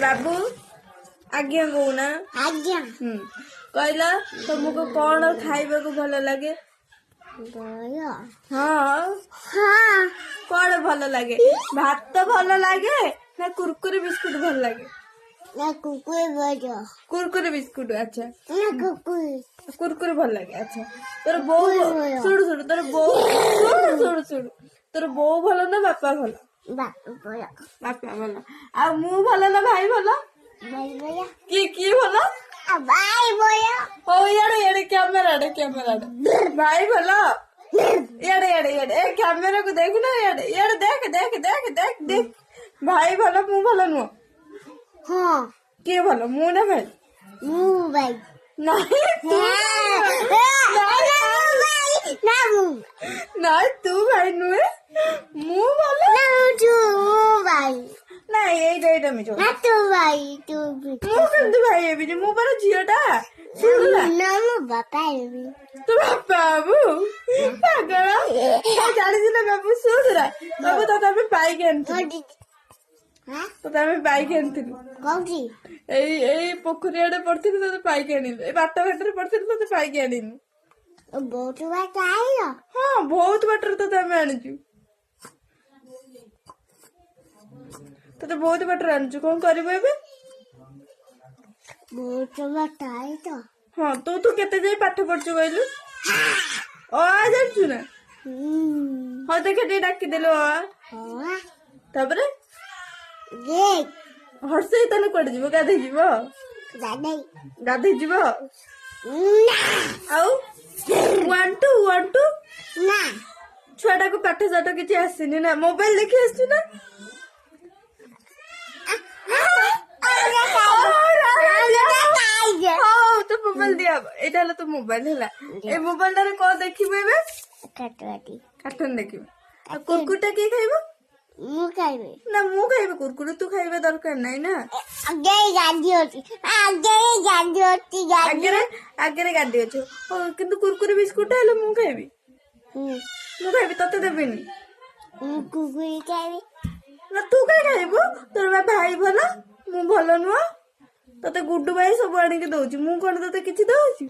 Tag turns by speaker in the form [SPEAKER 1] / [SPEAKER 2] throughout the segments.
[SPEAKER 1] बाबू आज्ञा कहूना
[SPEAKER 2] आज्ञा
[SPEAKER 1] कहला तुमको कौन खाइबा को भल लगे हाँ
[SPEAKER 2] हाँ
[SPEAKER 1] कौन भल लगे भात भल लगे ना कुरकुरे बिस्कुट भल लगे
[SPEAKER 2] ना
[SPEAKER 1] कुरकुरे बिस्कुट अच्छा
[SPEAKER 2] ना
[SPEAKER 1] कुरकुरे भल लगे अच्छा तोर बो सुड़ सुड़ तोर बो सुड़ सुड़ तोर बो भल ना बापा भल बापा भल आ मु भल ना भाई भल की भल ओ याडे कैमरा भाई भल याडे ए कैमरा को देख ना याडे देख भाई भल मु भल नुह
[SPEAKER 2] हाँ
[SPEAKER 1] किए भल मु ना भाई नहीं तू भाई नुहे मु भल नहीं एटा मिछ मु केमती भाई हेबी जे मु पर झियोटा सुनला तू बाबू पागल जानी ना बाबू सुनरा बाबू तो तमे बाइक आनथि तो तमे बाइक आनथि एई पोखरी आडे पड़थि तो बाइक आनिलु ए बाटा बाटरे पड़थि तो बाइक आनिलु
[SPEAKER 2] बहुत बात आइलो
[SPEAKER 1] हाँ बहुत बाटर तो तमे आनिचु तो बहुत बाटर आनिचु कोन करबो एबे
[SPEAKER 2] बहुत बात आई तो
[SPEAKER 1] हाँ तू केते जाई पाठ पढ़छु कहलु ओ आ जाछु ना हाँ देखे टे डाकी देलो
[SPEAKER 2] हाँ
[SPEAKER 1] तापरे
[SPEAKER 2] देख
[SPEAKER 1] हर्षई तने कोड जीवो गाधे जीवो गाधे जीवो आउ 1 2
[SPEAKER 2] ना
[SPEAKER 1] छुआटा को पाठ साठ किछि आसीनी ना मोबाइल देखि आछी ना हाँ तो मोबाइल दिया एटा हला तो मोबाइल हला ए मोबाइल रे को देखिबे एबे कार्टून देखिबे आ कुरकुटा के खाइबो
[SPEAKER 2] मु खाइबे
[SPEAKER 1] ना मु खाइबे कुरकुरे तू खाइबे दरकार नाही ना आगे गादी अच्छे किंतु कुरकुरे बिस्कुट हेले मु खाइबी तते देबिनी
[SPEAKER 2] कुकुरी खाइबे
[SPEAKER 1] ना तू काय खाइबो तोर भाई भल मु भल नुह तते गुड्डू भाई सब आनी के दउची मु कोन तते किछि दउची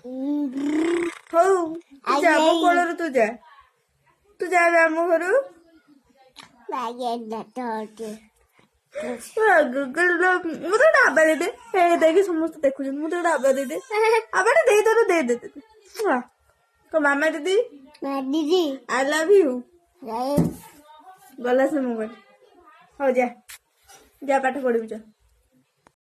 [SPEAKER 1] हौ जा मो कोलर तू जा हम घरु मुझे डाबा दे हे देखी समस्त देखु मुझे डाबा दे आबाटे दे तोर दे तो मामा दीदी आई लव यू गला से मोबाइल हो जा पाठ पढ़ी जा